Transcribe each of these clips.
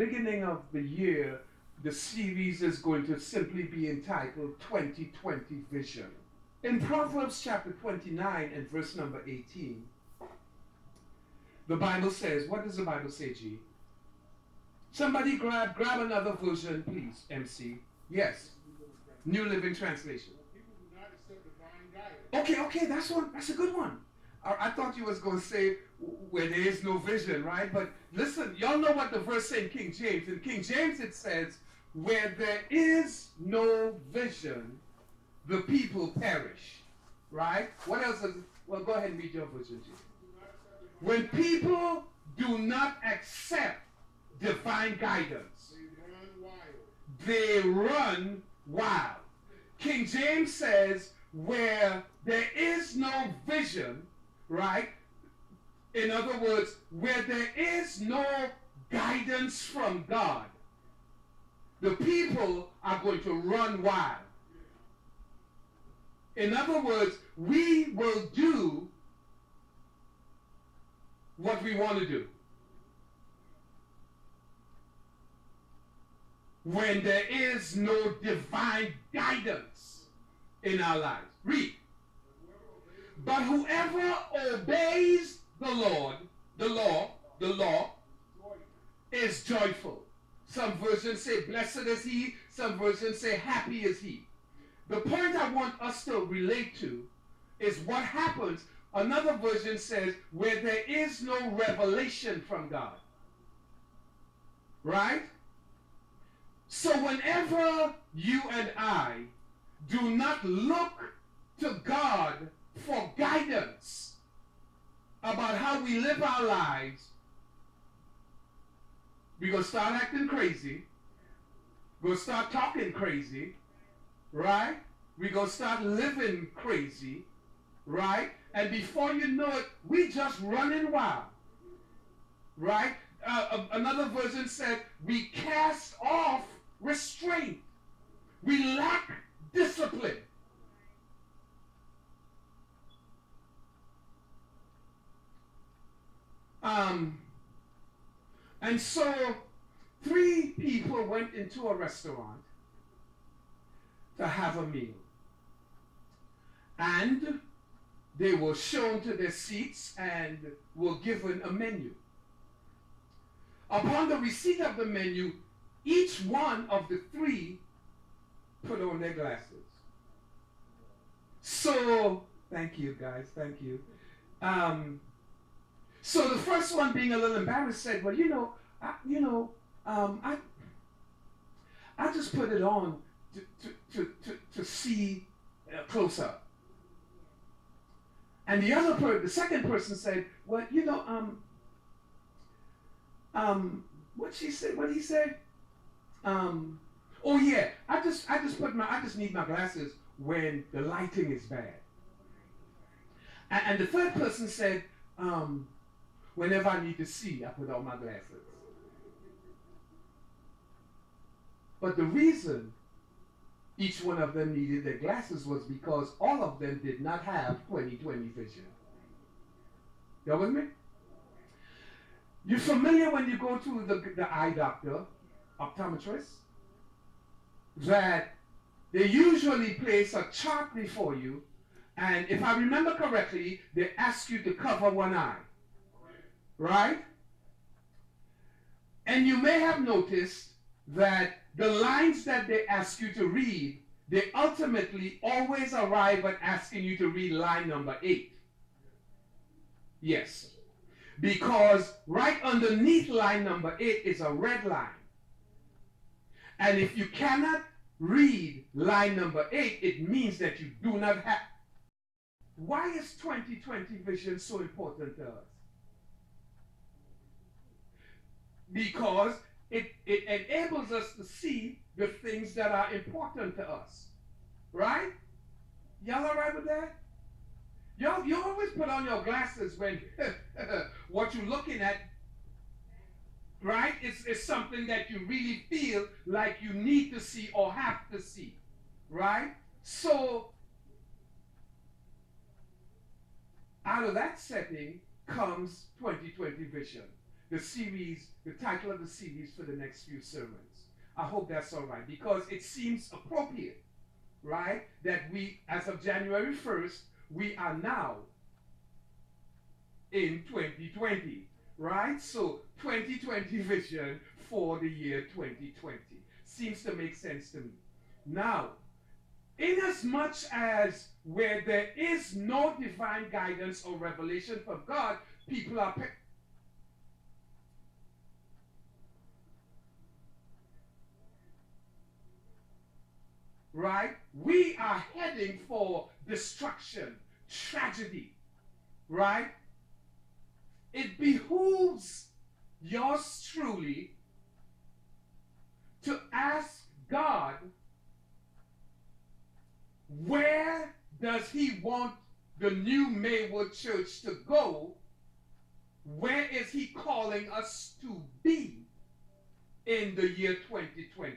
beginning of the year, the series is going to simply be entitled 2020 Vision. In Proverbs chapter 29 and verse number 18, the Bible says, what does the Bible say, G? Somebody grab another version, please, MC. Yes. New Living Translation. People do not accept divine guidance. Okay, that's a good one. I thought you was going to say where there is no vision, right? But listen, y'all know what the verse says in King James. In King James it says, where there is no vision, the people perish, right? What else is, well, go ahead and read your version, G. When people do not accept divine guidance, they run wild. King James says, where there is no vision, right? In other words, where there is no guidance from God, the people are going to run wild. In other words, we will do what we want to do. When there is no divine guidance in our lives. Read. But whoever obeys the Lord, the law, is joyful. Some versions say blessed is he, some versions say happy is he. The point I want us to relate to is what happens. Another version says where there is no revelation from God. Right? So whenever you and I do not look to God for guidance about how we live our lives, we're going to start acting crazy. We're going to start talking crazy. Right? We're going to start living crazy. Right? And before you know it, we just running wild. Right? Another version said, we cast off restraint. We lack discipline. And so 3 people went into a restaurant to have a meal. And they were shown to their seats and were given a menu. Upon the receipt of the menu, each one of the 3 put on their glasses. So, thank you guys, thank you. So the first one, being a little embarrassed, said, well, I just put it on to see close up. And the second person said, well, what he said? Oh yeah, I just need my glasses when the lighting is bad. And the third person said, whenever I need to see, I put on my glasses. But the reason each one of them needed their glasses was because all of them did not have 20/20 vision. Y'all with me? You're familiar when you go to the eye doctor, optometrist, that they usually place a chart before you, and if I remember correctly, they ask you to cover one eye. Right? And you may have noticed that the lines that they ask you to read, they ultimately always arrive at asking you to read line number 8. Yes. Because right underneath line number 8 is a red line. And if you cannot read line number 8, it means that you do not have. Why is 20/20 vision so important to us? Because it enables us to see the things that are important to us. Right? Y'all all right with that? You always put on your glasses when what you're looking at, right, is something that you really feel like you need to see or have to see. Right? So, out of that setting comes 20/20 vision. the series, the title of the series for the next few sermons. I hope that's all right, because it seems appropriate, right? That we, as of January 1st, we are now in 2020, right? So 2020 vision for the year 2020 seems to make sense to me. Now, inasmuch as where there is no divine guidance or revelation from God, people are right? We are heading for destruction, tragedy, right? It behooves yours truly to ask God, where does he want the new Maywood Church to go? Where is he calling us to be in the year 2020?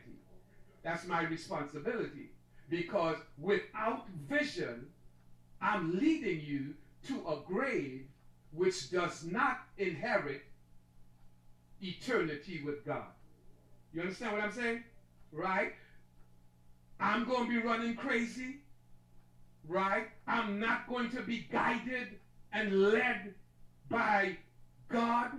That's my responsibility, because without vision, I'm leading you to a grave which does not inherit eternity with God. You understand what I'm saying? Right? I'm going to be running crazy, right? I'm not going to be guided and led by God,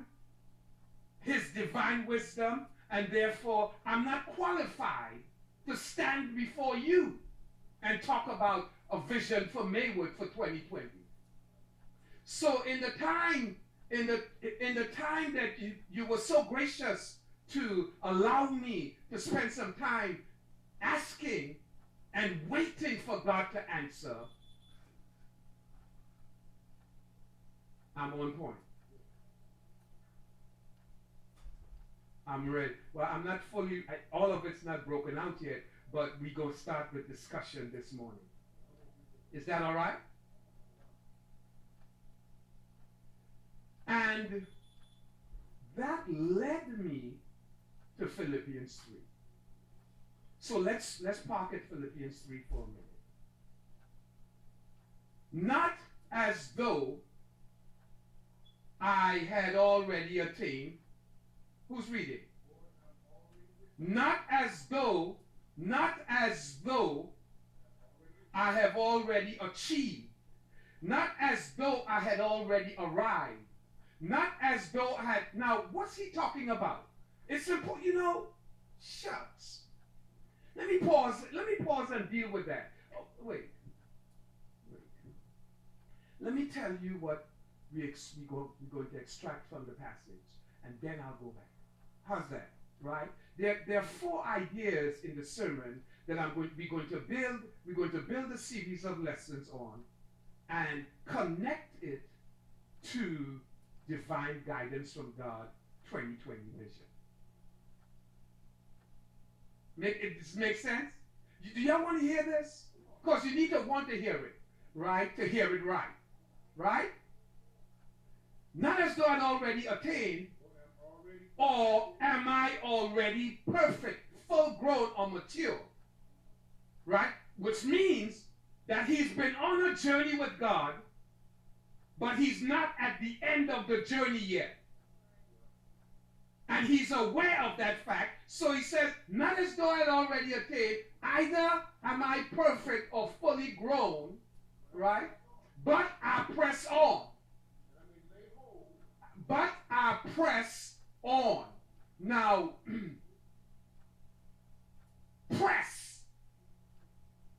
his divine wisdom, and therefore I'm not qualified to stand before you and talk about a vision for Maywood for 2020. So in the time that you were so gracious to allow me to spend some time asking and waiting for God to answer, I'm on point. I'm ready. Well, I'm not fully, all of it's not broken out yet, but we're going to start with discussion this morning. Is that all right? And that led me to Philippians 3. So let's park at Philippians 3 for a minute. Not as though I had already attained. Who's reading? Not as though I have already achieved. Not as though I had already arrived. Not as though I had. Now, what's he talking about? It's simple, shucks. Let me pause and deal with that. Oh, wait. Let me tell you what we're going to extract from the passage, and then I'll go back. How's that? Right? There are 4 ideas in the sermon that we're going to build. We're going to build a series of lessons on and connect it to divine guidance from God 2020 vision. Make sense? Do y'all want to hear this? Because you need to want to hear it, right? To hear it right. Right? Not as though I'd already attained, or am I already perfect, full grown, or mature? Right? Which means that he's been on a journey with God, but he's not at the end of the journey yet. And he's aware of that fact. So he says, not as though I had already attained, either am I perfect or fully grown, right? But I press on. But I press on. Now, press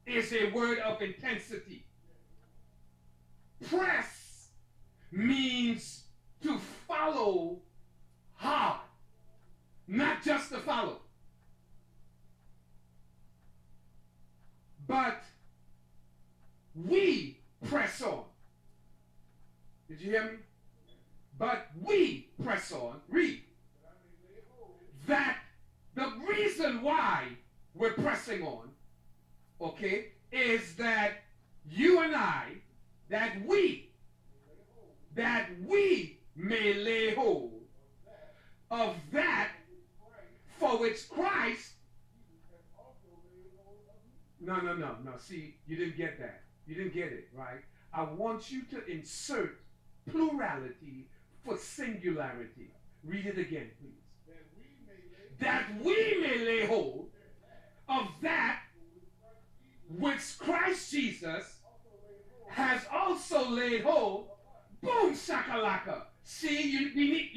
is a word of intensity. Press means to follow hard, not just to follow. But we press on. Did you hear me? But we press on. Read. That the reason why we're pressing on, okay, is that you and I, that we may lay hold of that for which Christ. No. See, you didn't get that. You didn't get it, right? I want you to insert plurality for singularity. Read it again, please. that we may lay That we may lay hold of that which Christ Jesus has also laid hold. Boom, shakalaka. See, we need,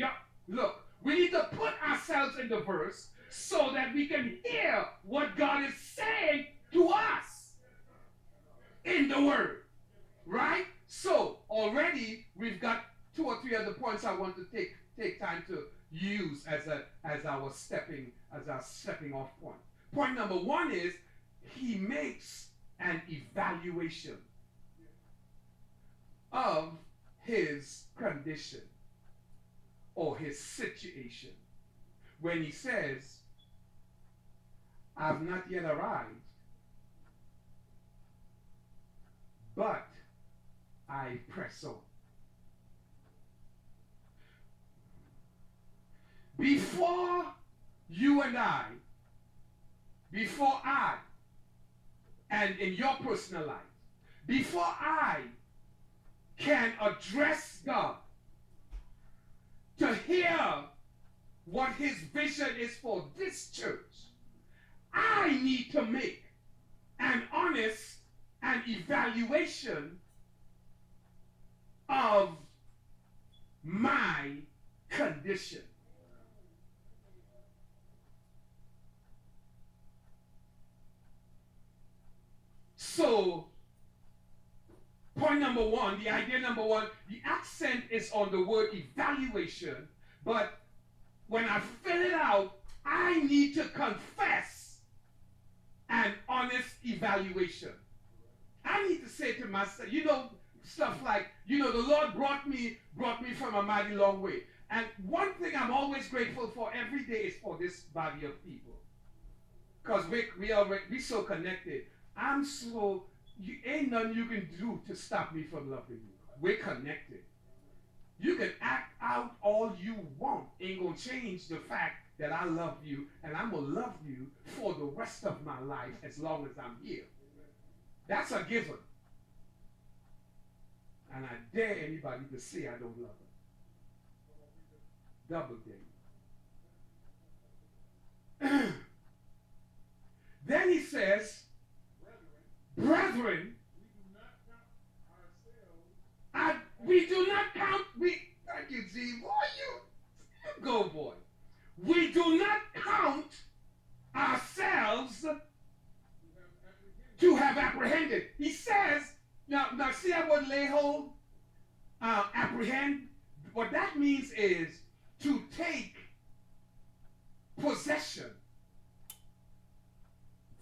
look, we need to put ourselves in the verse so that we can hear what God is saying to us in the word. Right? So already we've got 2 or 3 other points I want to take time to use as our stepping off point. Point number 1 is he makes an evaluation of his condition or his situation. When he says, I've not yet arrived, but I press on. Before you and I, and in your personal life, before I can address God to hear what his vision is for this church, I need to make an honest and evaluation of my condition. So, point number 1, the idea number 1, the accent is on the word evaluation, but when I fill it out, I need to confess an honest evaluation. I need to say to myself, stuff like, the Lord brought me from a mighty long way. And one thing I'm always grateful for every day is for this body of people. Because we're so connected. Ain't nothing you can do to stop me from loving you. We're connected. You can act out all you want. Ain't gonna change the fact that I love you, and I'm gonna love you for the rest of my life as long as I'm here. That's a given. And I dare anybody to say I don't love her. Double dare. Then he says, Brethren, we do not count, thank you, G. Boy, you go, boy. We do not count ourselves to have apprehended. He says, now see that word lay hold, apprehend? What that means is to take possession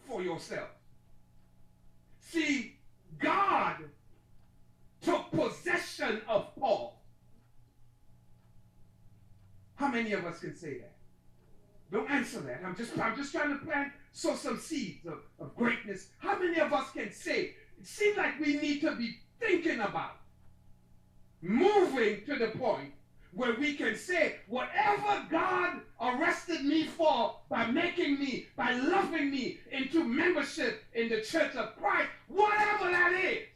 for yourself. See, God took possession of Paul. How many of us can say that? Don't answer that. I'm just trying to sow some seeds of greatness. How many of us can say, it seems like we need to be thinking about moving to the point where we can say, whatever God arrested me for by loving me into membership in the Church of Christ, whatever that is,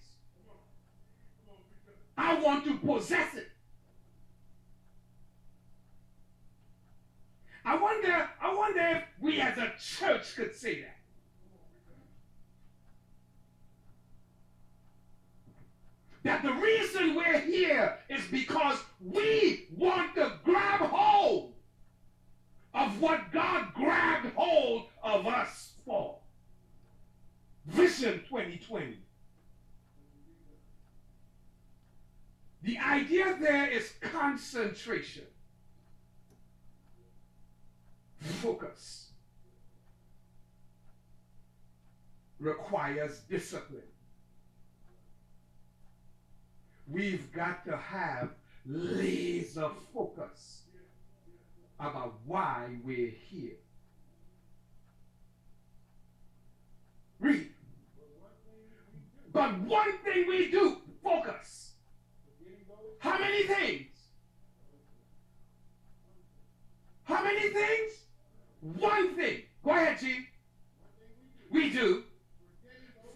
I want to possess it. I wonder if we as a church could say that. That the reason we're here is because we want to grab hold of what God grabbed hold of us for. Vision 2020. The idea there is concentration, focus, requires discipline. We've got to have laser focus about why we're here. Read. But one thing we do, focus. How many things? How many things? One thing. Go ahead, G. We do.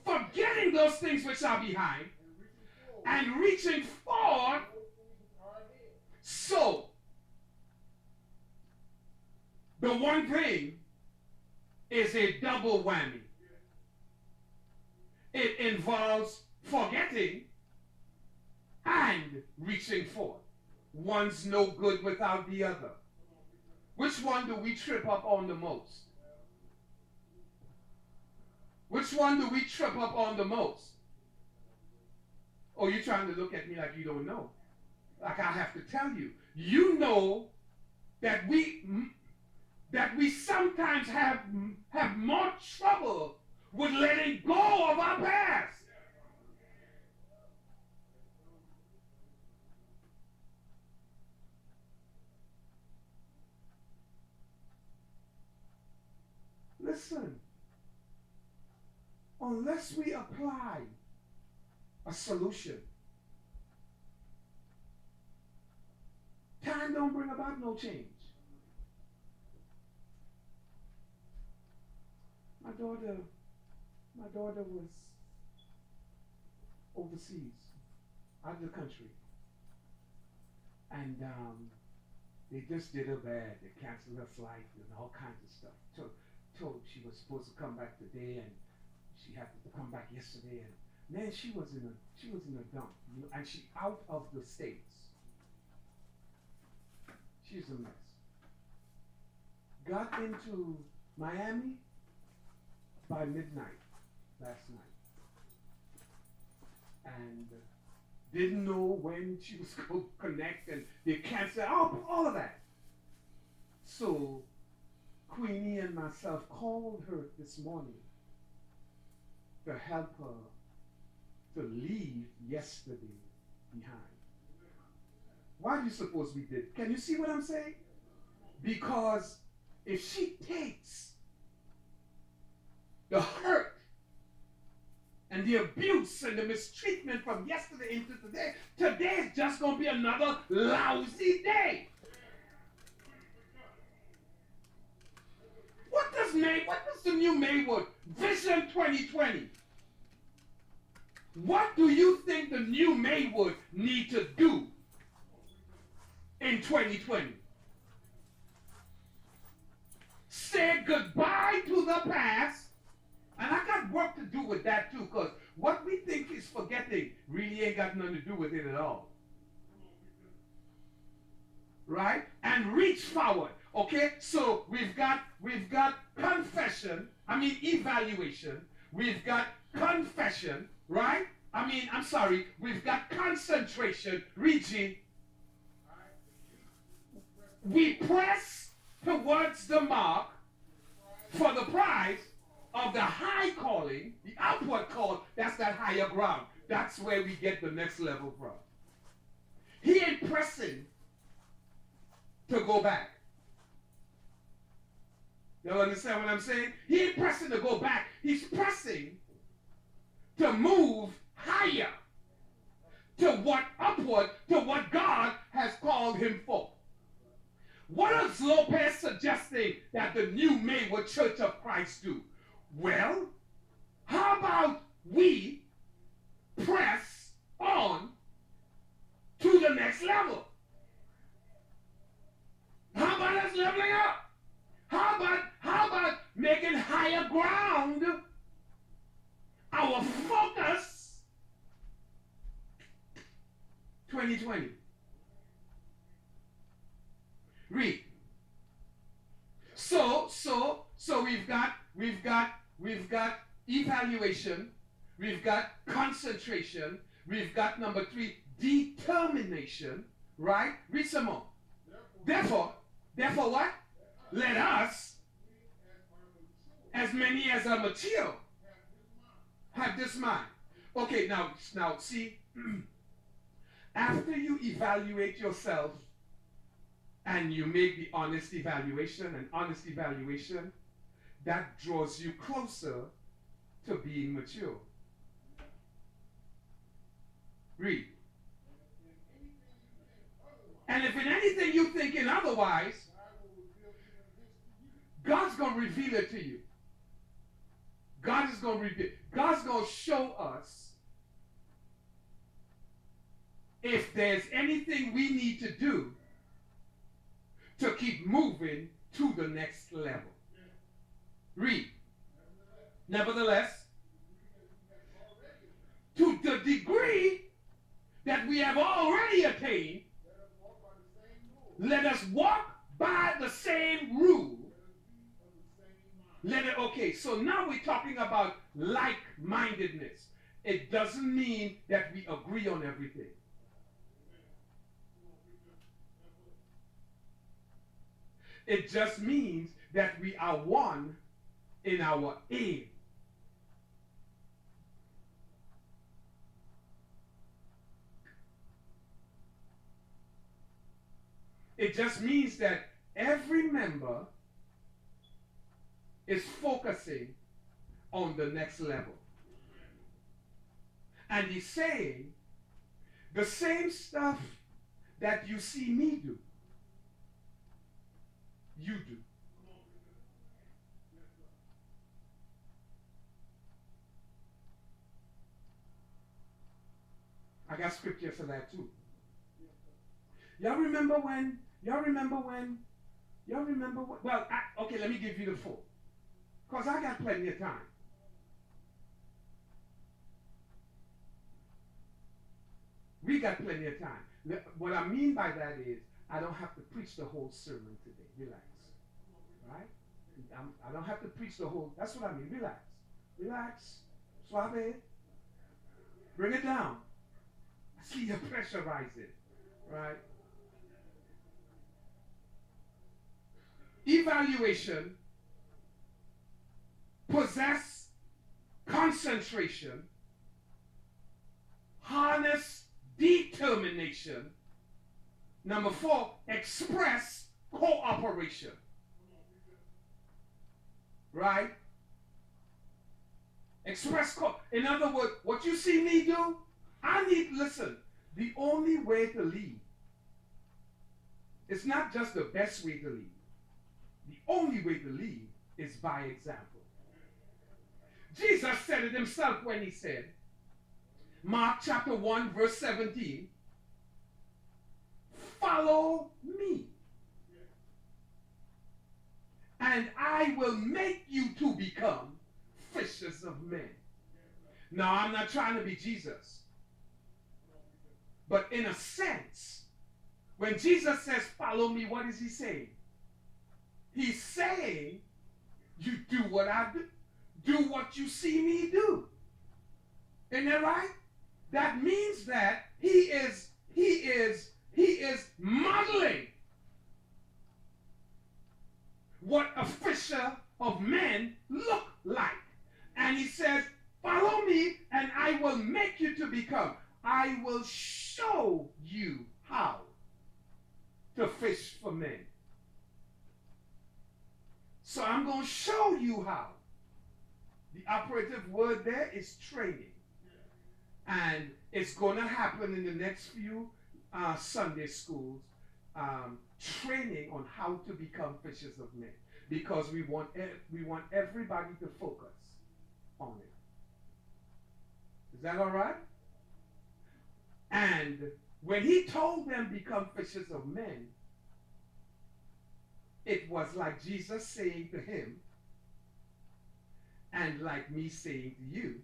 Forgetting those things which are behind and reaching forward. So, The one thing is a double whammy. It involves forgetting and reaching forth. One's no good without the other. Which one do we trip up on the most? Which one do we trip up on the most? Oh, you're trying to look at me like you don't know. Like I have to tell you. You know that we sometimes have more trouble with letting go of our past. Listen, unless we apply a solution, time don't bring about no change. My daughter was overseas, out of the country, and they just did her bad. They canceled her flight and all kinds of stuff. Told she was supposed to come back today, and she had to come back yesterday. And man, she was in a dump, you know, and she out of the States. She's a mess. Got into Miami by midnight last night, and didn't know when she was going to connect, and they canceled all of that. So Queenie and myself called her this morning to help her to leave yesterday behind. Why do you suppose we did? Can you see what I'm saying? Because if she takes the hurt and the abuse and the mistreatment from yesterday into today, today is just going to be another lousy day. What does the new Maywood Vision 2020? What do you think the new Maywood need to do in 2020? Say goodbye to the past. And I got work to do with that too, because what we think is forgetting really ain't got nothing to do with it at all. Right? And reach forward. Okay? So we've got confession, evaluation. We've got confession, right? We've got concentration, reaching. We press towards the mark for the prize of the high calling, the outward call. That's that higher ground. That's where we get the next level from. He ain't pressing to go back. Y'all understand what I'm saying? He ain't pressing to go back. He's pressing to move higher, to what upward, to what God has called him for. What is Lopez suggesting that the new Maywood Church of Christ do? Well, how about we press on to the next level? How about us leveling up? How about making higher ground our focus 2020? Read. So we've got evaluation, we've got concentration, we've got number 3, determination, right? Read some more. Therefore what? Let us, as many as are mature, have this mind. Okay, now see, after you evaluate yourself and you make the honest evaluation, that draws you closer to being mature. Read. And if in anything you thinking otherwise, God's going to reveal it to you. God's going to show us if there's anything we need to do to keep moving to the next level. Read. Nevertheless, to the degree that we have already attained, let us walk by the same rule. Okay, so now we're talking about like-mindedness. It doesn't mean that we agree on everything. It just means that we are one in our aim. It just means that every member is focusing on the next level. And he's saying the same stuff that you see me do, you do. I got scripture for that too. Y'all remember when, well, okay, let me give you the full. Because I got plenty of time. We got plenty of time. What I mean by that is, I don't have to preach the whole sermon today. Relax. Right? I don't have to preach the whole, that's what I mean. Relax. Relax. Suave. Bring it down. I see you pressurizing. Right? Evaluation, possess concentration, harness determination. Number 4, express cooperation. Right? In other words, what you see me do, listen, the only way to lead, it's not just the best way to lead. The only way to lead is by example. Jesus said it himself when he said, Mark chapter 1 verse 17, follow me, and I will make you to become fishers of men. Now, I'm not trying to be Jesus, but in a sense, when Jesus says follow me, what is he saying? He's saying, you do what I do. Do what you see me do. Isn't that right? That means that he is modeling what a fisher of men look like. And he says, follow me and I will make you to become. I will show you how to fish for men. So I'm going to show you how. The operative word there is training. And it's going to happen in the next few Sunday schools. Training on how to become fishers of men. Because we want everybody to focus on it. Is that all right? And when he told them become fishers of men, it was like Jesus saying to him, and like me saying to you,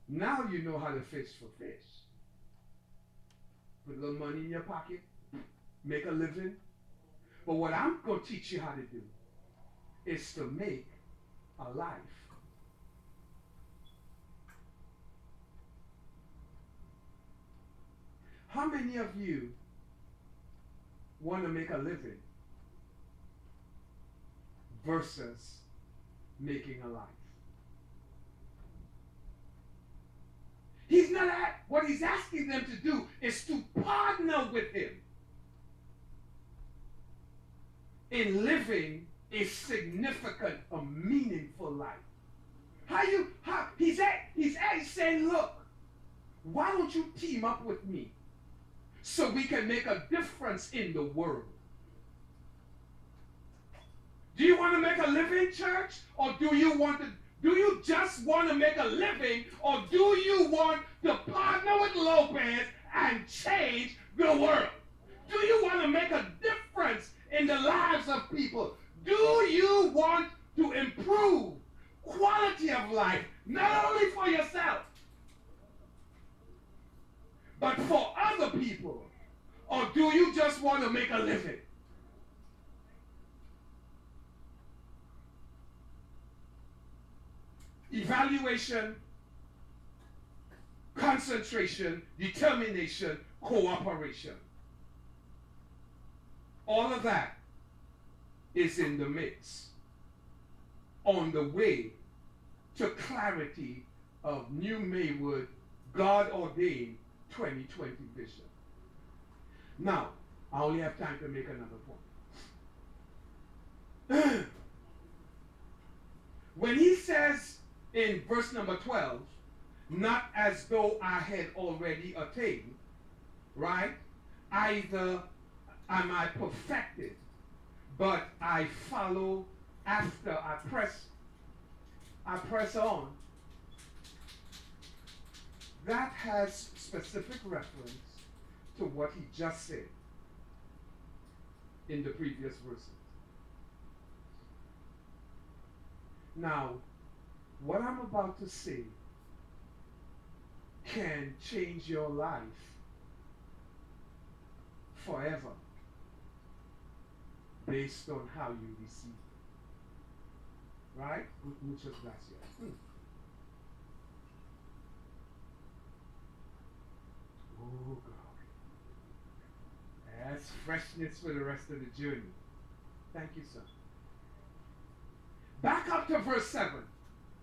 now you know how to fish for fish. Put a little money in your pocket, make a living. But what I'm going to teach you how to do is to make a life. How many of you want to make a living versus making a life? He's not what he's asking them to do is to partner with him in living a significant, a meaningful life. He's saying, look, why don't you team up with me so we can make a difference in the world? Do you want to make a living, church? Or do you just want to make a living? Or do you want to partner with Lopez and change the world? Do you want to make a difference in the lives of people? Do you want to improve quality of life, not only for yourself, but for other people? Or do you just want to make a living? Evaluation, concentration, determination, cooperation. All of that is in the mix on the way to clarity of new Maywood, God-ordained 2020 vision. Now, I only have time to make another point. When he says in verse number 12, not as though I had already attained, right? Either am I perfected, but I follow after, I press on. That has specific reference to what he just said in the previous verses. Now, what I'm about to say can change your life forever based on how you receive it. Right? Muchas gracias. Oh, God. That's freshness for the rest of the journey. Thank you, sir. Back up to verse 7.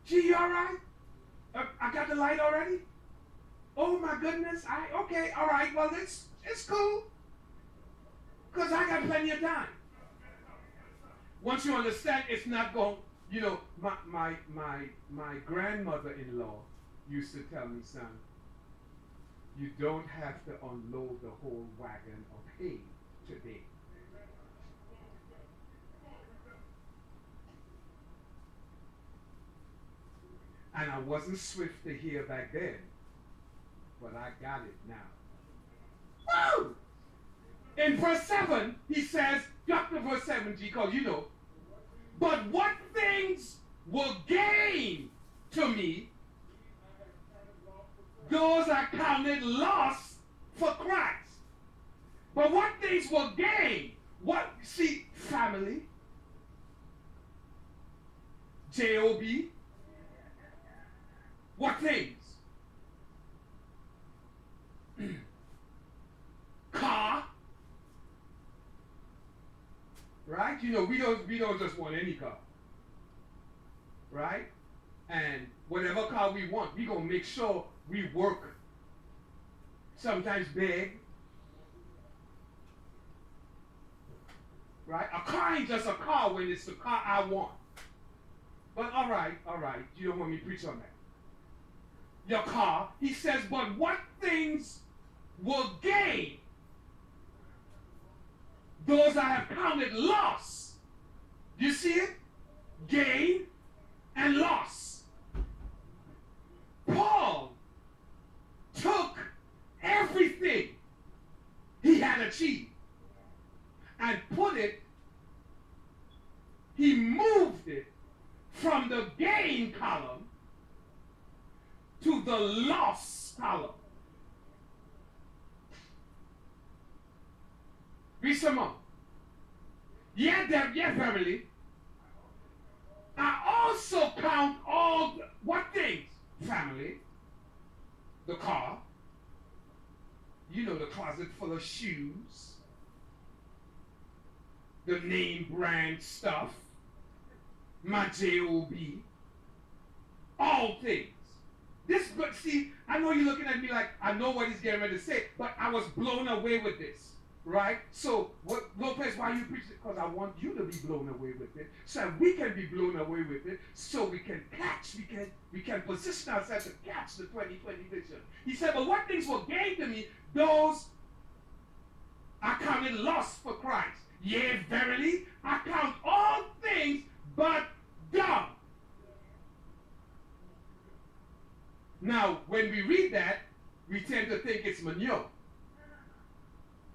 Gee, you all right? I got the light already? Oh, my goodness. Okay, all right. Well, it's cool. Because I got plenty of time. Once you understand, it's not going, you know, my grandmother-in-law used to tell me, son, you don't have to unload the whole wagon of hay today. And I wasn't swift to hear back then, but I got it now. Woo! In verse 7, he says, drop to verse 7, G, because you know, but what things will gain to me, those are counted loss for Christ. But what things will gain? What, see, family, J-O-B, what things? Car, right? You know, we don't just want any car, right? And whatever car we want, we gonna make sure we work. Sometimes big, right? A car ain't just a car when it's the car I want. But all right, you don't want me to preach on that. Your car, he says, but what things will gain? Those I have counted loss. You see it? Gain and loss. Paul took everything he had achieved and he moved it from the gain column to the loss column. Read some more. Yeah, family. I also count all what things? Family, the car, you know, the closet full of shoes, the name brand stuff, my J-O-B, all things. But see, I know you're looking at me like I know what he's getting ready to say, but I was blown away with this, right? So, what, Lopez, why you preach it? Because I want you to be blown away with it, so we can be blown away with it, so we can catch, we can position ourselves to catch the 2020 vision. He said, but what things will gain to me, those I counted loss for Christ. Yea, verily, I count all things but dung. Now, when we read that, we tend to think it's manure.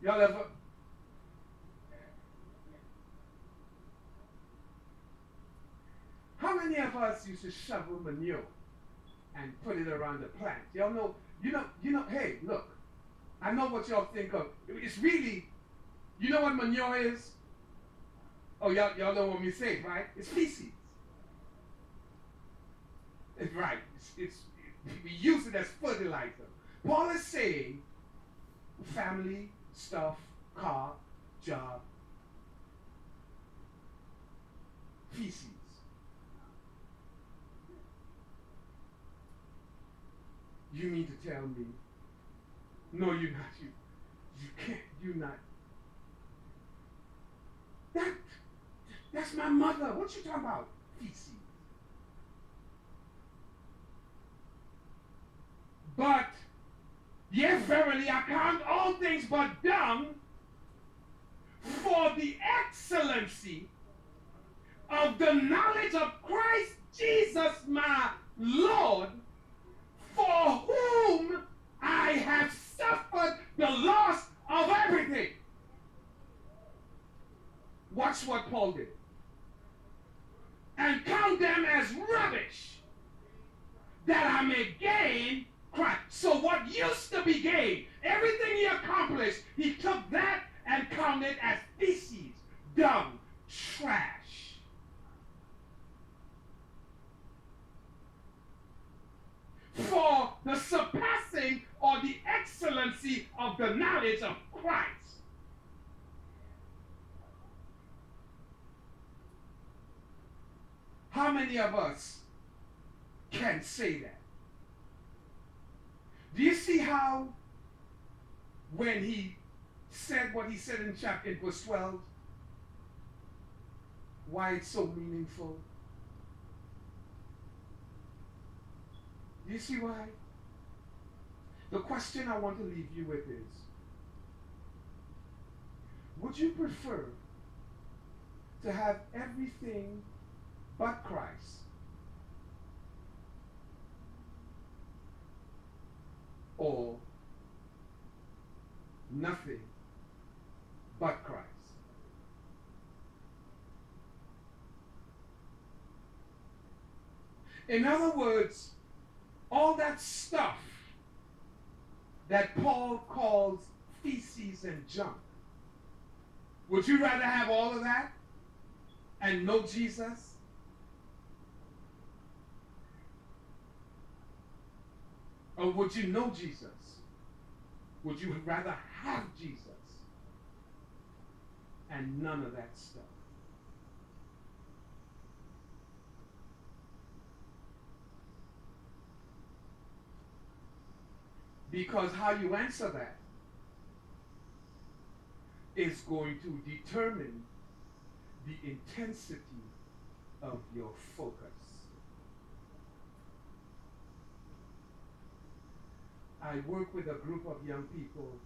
Y'all ever? many of us used to shovel manure and put it around the plant? Y'all know, hey, look, I know what y'all think of. It's really, you know what manure is? Oh, y'all know what me say, right? It's feces. It's right. We use it as fertilizer. Paul is saying family, stuff, car, job, feces. You mean to tell me? No, you're not. You can't. You're not. That's my mother. What you talking about? Feces. But, yet verily I count all things but dung for the excellency of the knowledge of Christ Jesus my Lord, for whom I have suffered the loss of everything. Watch what Paul did. And count them as rubbish, that I may gain Christ. So what used to be gain, everything he accomplished, he took that and counted as feces, dung, trash. For the surpassing or the excellency of the knowledge of Christ. How many of us can say that? Do you see how when he said what he said in verse 12, why it's so meaningful? Do you see why? The question I want to leave you with is, would you prefer to have everything but Christ, or nothing but Christ? In other words, all that stuff that Paul calls feces and junk, would you rather have all of that and know Jesus? Or would you know Jesus? Would you rather have Jesus and none of that stuff? Because how you answer that is going to determine the intensity of your focus. I work with a group of young people,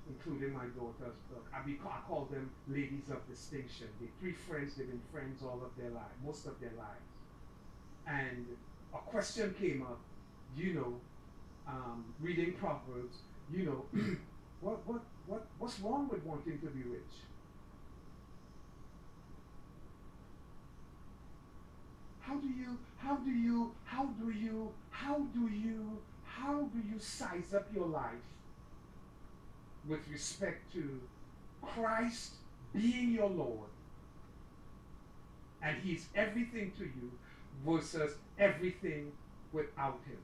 including my daughter's book. I call them ladies of distinction. They're three friends. They've been friends all of their lives, most of their lives. And a question came up, reading Proverbs, what's wrong with wanting to be rich? How do you size up your life with respect to Christ being your Lord and he's everything to you versus everything without him?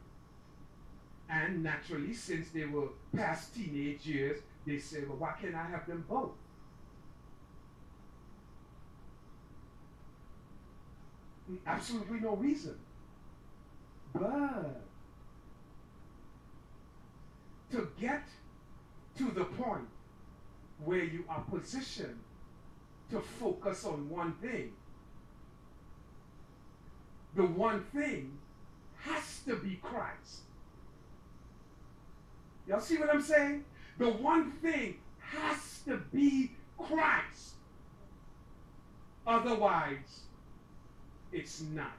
And naturally, since they were past teenage years, they said, well, why can't I have them both? Absolutely no reason. But to get to the point where you are positioned to focus on one thing, the one thing has to be Christ. Y'all see what I'm saying? The one thing has to be Christ. Otherwise, it's not.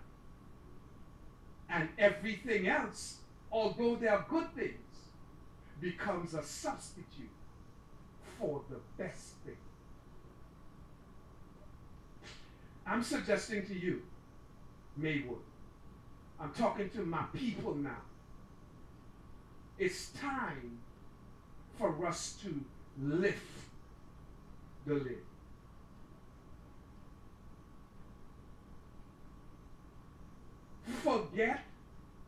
And everything else, although they are good things, becomes a substitute for the best thing. I'm suggesting to you Maywood. I'm talking to my people now. It's time for us to lift the lid. Forget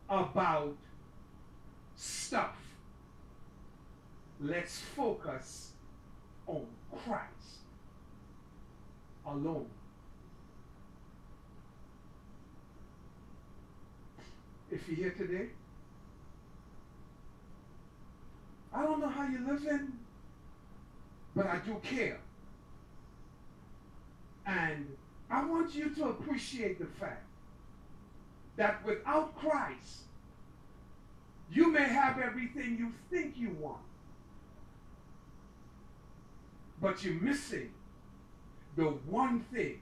about stuff. Let's focus on Christ alone. If you're here today, I don't know how you're living, but I do care. And I want you to appreciate the fact that without Christ, you may have everything you think you want, but you're missing the one thing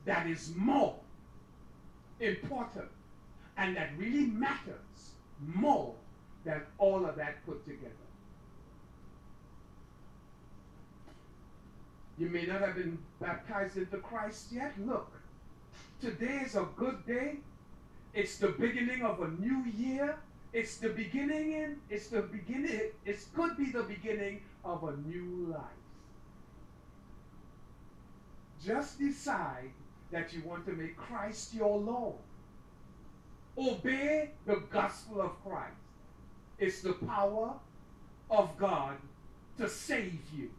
that is more important and that really matters more than all of that put together. You may not have been baptized into Christ yet. Look, today is a good day. It's the beginning of a new year. It could be the beginning of a new life. Just decide that you want to make Christ your Lord. Obey the gospel of Christ. It's the power of God to save you.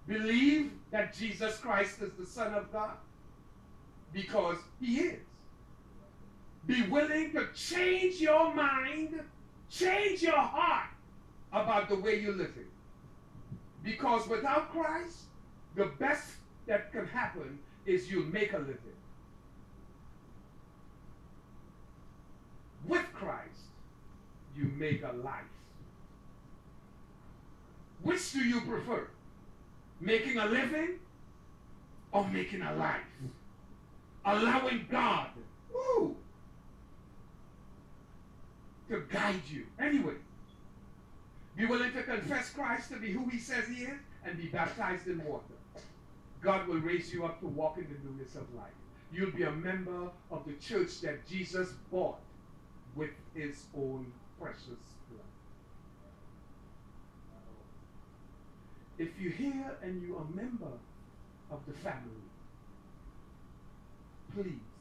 Believe that Jesus Christ is the Son of God, because he is. Be willing to change your mind, change your heart about the way you're living. Because without Christ, the best that can happen is you'll make a living. With Christ, you make a life. Which do you prefer? Making a living or making a life? Allowing God to guide you. Anyway, be willing to confess Christ to be who he says he is and be baptized in water. God will raise you up to walk in the newness of life. You'll be a member of the church that Jesus bought with his own precious blood. If you're here and you're a member of the family, please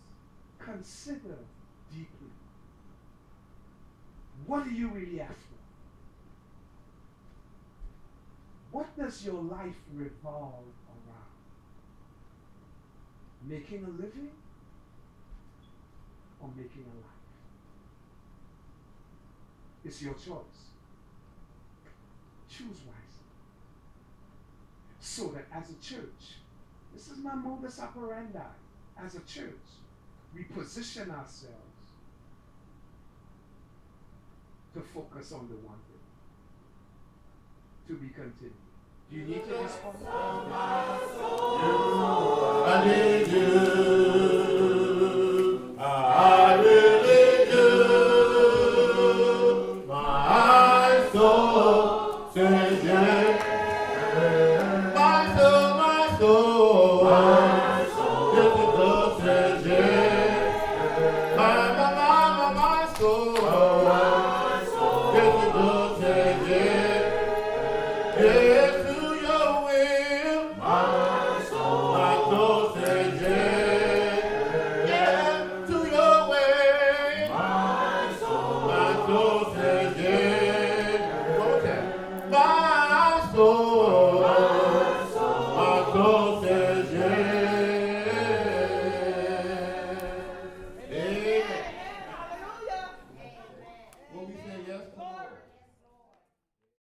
consider deeply, what are you really after? What does your life revolve around? Making a living or making a life? It's your choice. Choose wisely. So that as a church, this is my modus operandi. As a church, we position ourselves to focus on the one thing. To be continued. Do you need to respond? I need you. I really do. My soul says yes. My soul, my soul.